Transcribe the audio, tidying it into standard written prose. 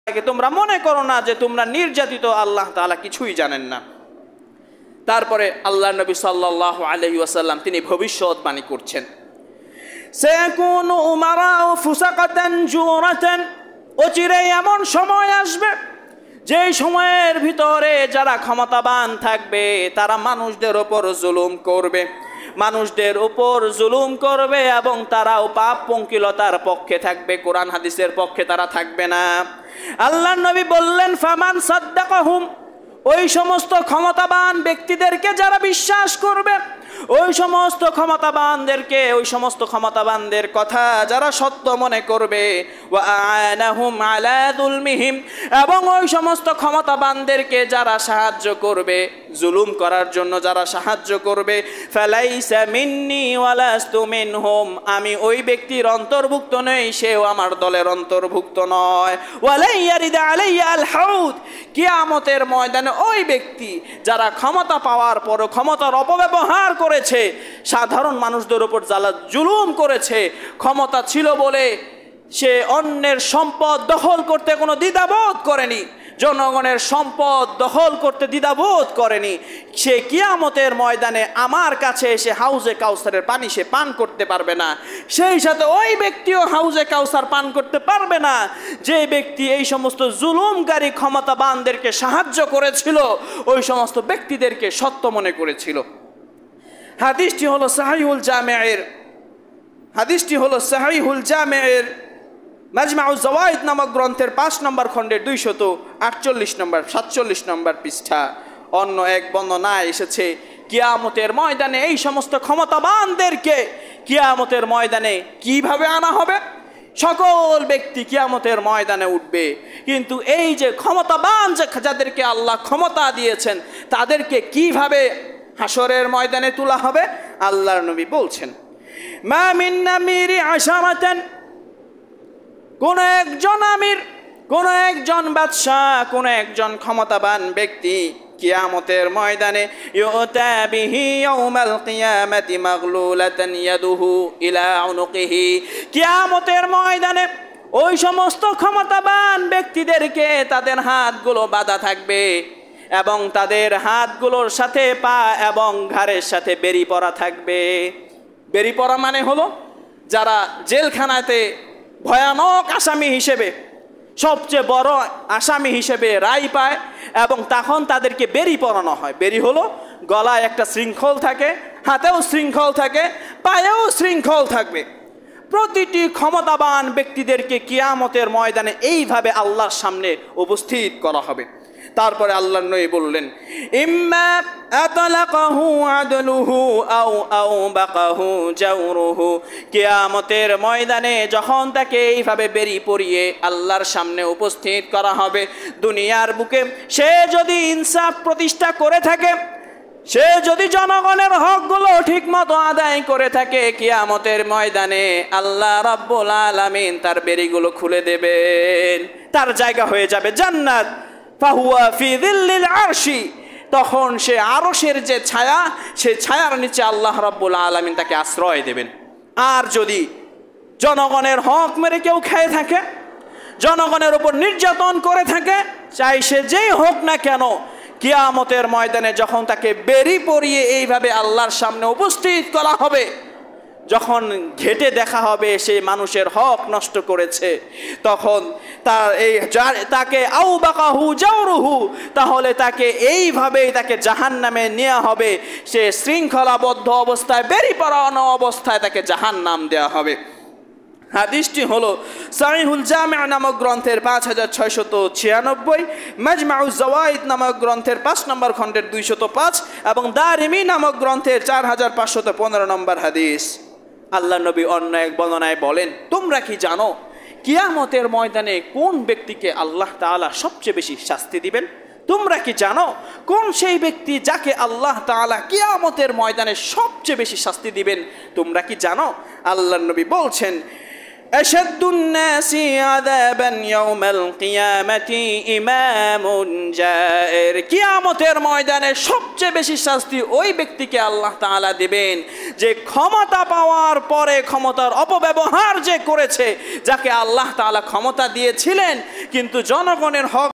তোমরা মনে করো না যে তোমরা নির্যাতিত, আল্লাহ তাআলা কিছুই জানেন না। তারপরে আল্লাহ নবী সাল্লাল্লাহু আলাইহি ওয়াসাল্লাম তিনি ভবিষ্যৎবাণী করছেন, সায়াকুনু উমারাউ ফুসাকাতান জুরাতান, অচিরেই এমন সময় আসবে যেই সময়ের ভিতরে যারা ক্ষমতাবান থাকবে তারা মানুষদের উপর জুলুম করবে, মানুষদের উপর জুলুম করবে এবং তারাও পাপ পঙ্কিলতার পক্ষে থাকবে, কোরআন হাদিসের পক্ষে তারা থাকবে না। আল্লাহর নবী বললেন, ফামান সাদ্দাকাহুম, ওই সমস্ত ক্ষমতাবান ব্যক্তিদেরকে যারা বিশ্বাস করবে, ওই সমস্ত ক্ষমতাবানদের কথা যারা সত্য মনে করবে, ওয়া আনাহুম আলা যুলমিহিম, এবং ওই সমস্ত ক্ষমতাবানদেরকে যারা সাহায্য করবে, জুলুম করার জন্য যারা সাহায্য করবে, ফালাইসা মিন্নি ওয়ালাস্তু মিনহুম, আমি ওই ব্যক্তির অন্তর্ভুক্ত নই, সেও আমার দলের অন্তর্ভুক্ত নয়। ওয়ালাই ইয়ারিদা আলাইয়া আল হাউদ, কিয়ামতের ময়দানে ওই ব্যক্তি যারা ক্ষমতা পাওয়ার পরও ক্ষমতার অপব্যবহার করেছে, সাধারণ মানুষদের উপর যারা জুলুম করেছে, ক্ষমতা ছিল বলে সে অন্যের সম্পদ দখল করতে কোনো দ্বিধাবোধ করেনি, জনগণের সম্পদ দখল করতে দ্বিধাবোধ করেনি, সে কিয়ামতের ময়দানে আমার কাছে এসে হাউজে কাউসারের পানি সে পান করতে পারবে না। সেই সাথে ওই ব্যক্তিও হাউজে কাউসার পান করতে পারবে না যে ব্যক্তি এই সমস্ত জুলুমকারী ক্ষমতাবানদেরকে সাহায্য করেছিল, ওই সমস্ত ব্যক্তিদেরকে সত্য মনে করেছিল। হাদিসটি হলো সাহিহুল জামিউর মাজমাউজ জাওয়াইদ নামক গ্রন্থের 5 নম্বর খণ্ডের 247 নম্বর পৃষ্ঠা। অন্য এক বর্ণনায় এসেছে, কিয়ামতের ময়দানে এই সমস্ত ক্ষমতাবানদেরকে কিয়ামতের ময়দানে কিভাবে আনা হবে। সকল ব্যক্তি কিয়ামতের ময়দানে উঠবে, কিন্তু এই যে ক্ষমতাবান যাদেরকে আল্লাহ ক্ষমতা দিয়েছেন তাদেরকে কিভাবে হাসরের ময়দানে তোলা হবে, আল্লাহর নবী বলছেন, মা মিন আমিরি আশারাতান, কোন একজন আমির, কোন একজন বাদশাহ, কোন একজন ক্ষমতাবান ব্যক্তি কিয়ামতের ময়দানে ইউতা বিহি ইয়াউমাল কিয়ামাতি মাগলুলাতান ইয়াদুহু ইলা উনুকিহি, কিয়ামতের ময়দানে ওই সমস্ত ক্ষমতাবান ব্যক্তিদেরকে তাদের হাতগুলো বাঁধা থাকবে এবং তাদের হাতগুলোর সাথে পা এবং ঘাড়ের সাথে বেরি পরা থাকবে। বেরি পরা মানে হলো যারা জেলখানাতে ভয়ানক আসামি হিসেবে, সবচেয়ে বড় আসামি হিসেবে রায় পায় এবং তখন তাদেরকে বেরি পরানো হয়। বেরি হলো গলায় একটা শৃঙ্খল থাকে, হাতেও শৃঙ্খল থাকে, পায়েও শৃঙ্খল থাকবে। প্রতিটি ক্ষমতাবান ব্যক্তিদেরকে কিয়ামতের ময়দানে এইভাবে আল্লাহর সামনে উপস্থিত করা হবে। তারপরে আল্লাহর নবী বললেন, ইম্মা আতলাকাহু আদলুহু আও বাকাহু জাওরুহু, কিয়ামতের ময়দানে যখন তাকে এইভাবে বেরি পরিয়ে আল্লাহর সামনে উপস্থিত করা হবে, দুনিয়ার বুকে সে যদি ইনসাফ প্রতিষ্ঠা করে থাকে, সে যদি জনগণের হকগুলো ঠিকমতো আদায় করে থাকে, কিয়ামতের ময়দানে আল্লাহ রাব্বুল আলামিন তার বেরিগুলো খুলে দেবেন, তার জায়গা হয়ে যাবে জান্নাত। ফাহুয়া ফি যিল্লিল আরশি, তখন সে আরশের যে ছায়া, সেই ছায়ার নিচে আল্লাহ রাব্বুল আলামিন তাকে আশ্রয় দেবেন। আর যদি জনগণের হক মেরে কেউ খেয়ে থাকে, জনগণের উপর নির্যাতন করে থাকে, চাই সে যেই হোক না কেন, কিয়ামতের ময়দানে যখন তাকে বেরি পরিয়ে এইভাবে আল্লাহর সামনে উপস্থিত করা হবে, যখন ঘেটে দেখা হবে সেই মানুষের হক নষ্ট করেছে, তখন তাকে আও বাকাহু জাওরুহু, তাহলে তাকে এইভাবেই তাকে জাহান্নামে নেওয়া হবে। সে শৃঙ্খলাবদ্ধ অবস্থায়, বেরি পরানো অবস্থায় তাকে জাহান্নাম দেওয়া হবে। হাদিসটি হলো সাহিহুল জামি' নামক গ্রন্থের 5696, মাজমাউজ জাওয়াইদ নামক গ্রন্থের 5 নম্বর খণ্ডের 205 এবং দারিমি নামক গ্রন্থের 4515 নম্বর হাদিস। আল্লাহ নবী অন্য এক বর্ণনায় বলেন, তোমরা কি জানো কিয়ামতের ময়দানে কোন ব্যক্তিকে আল্লাহ তাআলা সবচেয়ে বেশি শাস্তি দিবেন? তোমরা কি জানো কোন সেই ব্যক্তি যাকে আল্লাহ তাআলা কিয়ামতের ময়দানে সবচেয়ে বেশি শাস্তি দিবেন? তোমরা কি জানো? আল্লাহর নবী বলছেন, আশাদ্দুন নাসি আযাবান ইয়াউমাল কিয়ামাতি ইমামুন জায়ের। কিয়ামতের ময়দানে সবচেয়ে বেশি শাস্তি ওই ব্যক্তিকে আল্লাহ তাআলা দিবেন যে ক্ষমতা পাওয়ার পরে ক্ষমতার অপব্যবহার যে করেছে, যাকে আল্লাহ তাআলা ক্ষমতা দিয়েছিলেন কিন্তু জনগণের হক